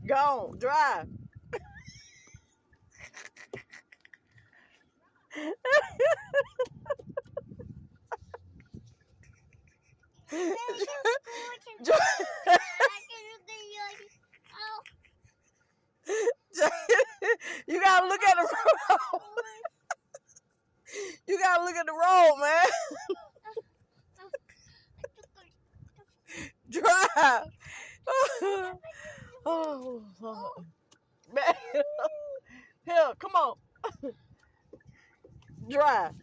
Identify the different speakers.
Speaker 1: Go on, drive. You gotta look at the road. You gotta look at the road, man. Drive. Oh, Lord. Man. Here, come on. Drive.